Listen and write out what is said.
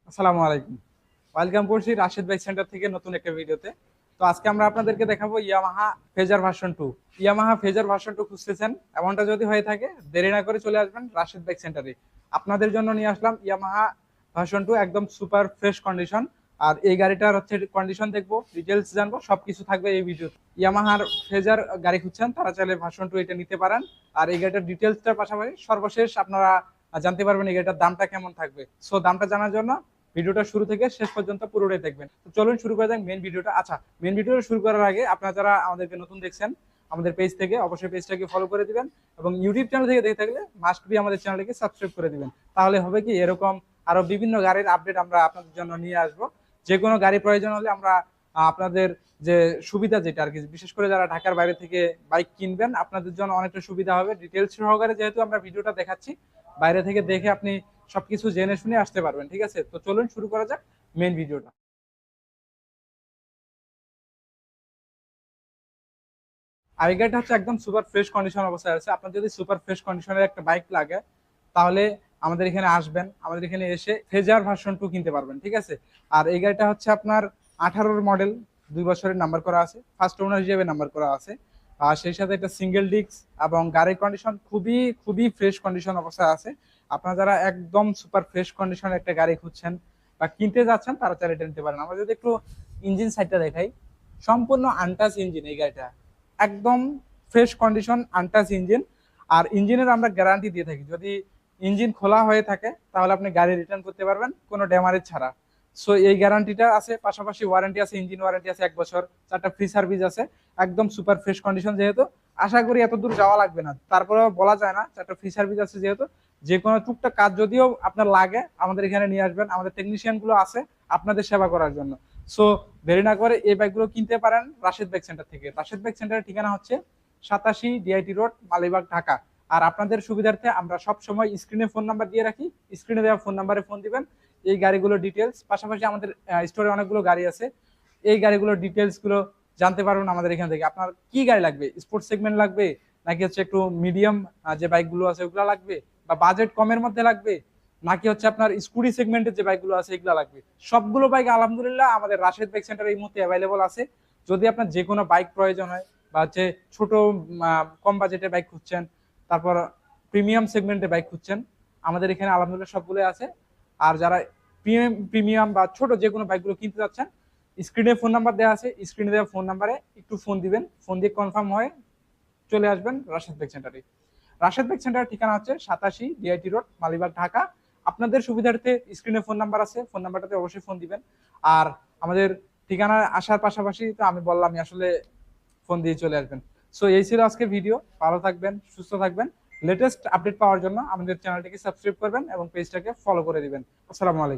আসসালামু আলাইকুম। ওয়েলকাম করছি রাশেদ বাইক সেন্টার থেকে নতুন একটা ভিডিওতে। তো আজকে আমরা আপনাদেরকে দেখাবো Yamaha phasor version 2। Yamaha phasor version 2 খুঁজতেছেন, এমনটা যদি হয়ে থাকে দেরি না করে চলে আসবেন রাশেদ বাইক সেন্টারে। আপনাদের জন্য নিয়ে আসলাম ইয়ামাহা ভার্সন 2, একদম সুপার ফ্রেশ কন্ডিশন। আর এই গাড়িটার হচ্ছে কন্ডিশন দেখবো, ডিটেলস জানবো, সবকিছু থাকবে এই ভিডিওতে। ইয়ামাহার ফেজার গাড়ি খুঁজছেন তারা চাইলে ভার্সন 2 এটা নিতে পারেন। আর এই গাড়িটার ডিটেলসটার পাশাপাশি সর্বশেষ আপনারা জানতে পারবেন এই গাড়িটার দামটা কেমন থাকবে। সো দামটা জানার জন্য ভিডিওটা শুরু থেকে শেষ পর্যন্ত পুরোটাই দেখবেন। তো চলুন শুরু করে যাক মেন ভিডিওটা। আচ্ছা, মেন ভিডিওটা শুরু করার আগে আপনারা যারা আমাদেরকে নতুন দেখছেন আমাদের পেজ থেকে অবশ্যই পেজটাকে ফলো করে দিবেন, এবং ইউটিউব চ্যানেল থেকে দেখে থাকলে মাস্ট বি আমাদের চ্যানেলটাকে সাবস্ক্রাইব করে দিবেন। তাহলে হবে কি, এরকম আরো বিভিন্ন গাড়ির আপডেট আমরা আপনাদের জন্য নিয়ে আসবো। যে কোনো গাড়ি প্রয়োজন হলে আমরা আপনাদের যে সুবিধা যেটা আর কি, বিশেষ করে যারা ঢাকার বাইরে থেকে বাইক কিনবেন আপনাদের জন্য অনেকটা সুবিধা হবে। ডিটেলস সহকারে যেহেতু আমরা ভিডিওটা দেখাচ্ছি, বাইরে থেকে দেখে আপনি সবকিছু জেনে শুনে আসতে পারবেন। ঠিক আছে, তো চলুন শুরু করা যাক মেন ভিডিওটা। আর এই গাড়িটা হচ্ছে একদম সুপার ফ্রেশ কন্ডিশন অবস্থায় আছে। আপনার যদি সুপার ফ্রেশ কন্ডিশনের একটা বাইক লাগে তাহলে আমাদের এখানে আসবেন, আমাদের এখানে এসে ফেজার ভার্সন 2 কিনতে পারবেন। ঠিক আছে, আর এই গাড়িটা হচ্ছে আপনার 18-র মডেল, 2 বছরের নাম্বার করা আছে, ফার্স্ট ওনার হিসেবে নাম্বার করা আছে। আর সেই সাথে একটা সিঙ্গেল ডিস্ক, এবং গাড়ির কন্ডিশন খুবই খুবই ফ্রেশ কন্ডিশন অবস্থায় আছে। আপনারা যারা একদম সুপার ফ্রেশ কন্ডিশনের একটা গাড়ি খুঁজছেন বা কিনতে যাচ্ছেন তারা চাইলে এটা নিতে পারেন। আমরা যদি একটু ইঞ্জিন সাইডটা দেখাই, সম্পূর্ণ আনটাচ ইঞ্জিন এই গাড়িটা, একদম ফ্রেশ কন্ডিশন আনটাচ ইঞ্জিন। আর ইঞ্জিনের আমরা গ্যারান্টি দিয়ে থাকি, যদি ইঞ্জিন খোলা হয়ে থাকে তাহলে আপনি গাড়ি রিটার্ন করতে পারবেন কোনো ড্যামারেজ ছাড়া। সো এই গ্যারান্টিটা আছে, পাশাপাশি ওয়ারেন্টি আছে, ইঞ্জিন ওয়ারেন্টি আছে 1 বছর, 4টা ফ্রি সার্ভিস আছে। একদম সুপার ফ্রেশ কন্ডিশন যেহেতু, আশা করি এত দূর যাওয়া লাগবে না, তারপরেও বলা যায় না, 4টা ফ্রি সার্ভিস আছে যেহেতু। যে কোনো টুকটাক কাজ যদিও আপনার লাগে আমাদের এখানে নিয়ে আসবেন, আমাদের টেকনিশিয়ান গুলো আছে আপনাদের সেবা করার জন্য। সো দেরি না করে এই বাইকগুলো কিনতে পারেন রাশেদ বাইক সেন্টার থেকে। রাশেদ বাইক সেন্টারের ঠিকানা হচ্ছে 87 ডিআইটি রোড, মালিবাগ, ঢাকা। আর আপনাদের সুবিধার্থে আমরা সব সময় স্ক্রিনে ফোন নাম্বার দিয়ে রাখি, স্ক্রিনে দেওয়া ফোন নাম্বারে ফোন দিবেন। এই গাড়িগুলোর ডিটেলস, পাশাপাশি আমাদের স্টোরে অনেকগুলো গাড়ি আছে, এই গাড়িগুলোর ডিটেলস গুলো জানতে পারবেন আমাদের এখান থেকে। আপনার কি গাড়ি লাগবে, স্পোর্টস সেগমেন্ট লাগবে নাকি হচ্ছে একটু মিডিয়াম যে বাইকগুলো আছে ওগুলো লাগবে, বা বাজেট কমের মধ্যে লাগবে, নাকি হচ্ছে আপনার স্কুটি সেগমেন্টের যে বাইকগুলো আছে এগুলো লাগবে, সবগুলো বাইক আলহামদুলিল্লাহ আমাদের রাশেদ বাইক সেন্টার এই মুহূর্তে অ্যাভেলেবল আছে। যদি আপনার যে কোনো বাইক প্রয়োজন হয়, বা হচ্ছে ছোট কম বাজেটের বাইক খুঁজছেন, তারপর প্রিমিয়াম সেগমেন্টের বাইক খুঁজছেন, আমাদের এখানে আলহামদুলিল্লাহ সবগুলো আছে। আর যারা প্রিমিয়াম বা ছোট যে কোনো বাইকগুলো কিনতে যাচ্ছেন, স্ক্রিনে ফোন নাম্বার দেওয়া আছে, স্ক্রিনে দেওয়া ফোন নাম্বারে একটু ফোন দিবেন, ফোন দিয়ে কনফার্ম হয়ে চলে আসবেন রাশেদ বেক সেন্টারে। রাশেদ বেক সেন্টারের ঠিকানা হচ্ছে 87 ডিআইটি রোড, মালিবাগ, ঢাকা। আপনাদের সুবিধার্থে স্ক্রিনে ফোন নাম্বার আছে, ফোন নাম্বারটাতে অবশ্যই ফোন দিবেন। আর আমাদের ঠিকানা আসার পাশাপাশি তো আমি বললামই আসলে ফোন দিয়ে চলে আসবেন। সো এই ছিল আজকের ভিডিও। ভালো থাকবেন, সুস্থ থাকবেন। লেটেস্ট আপডেট পাওয়ার জন্য আমাদের চ্যানেলটিকে সাবস্ক্রাইব করবেন এবং পেজটাকে ফলো করে দিবেন। আসসালামু আলাইকুম।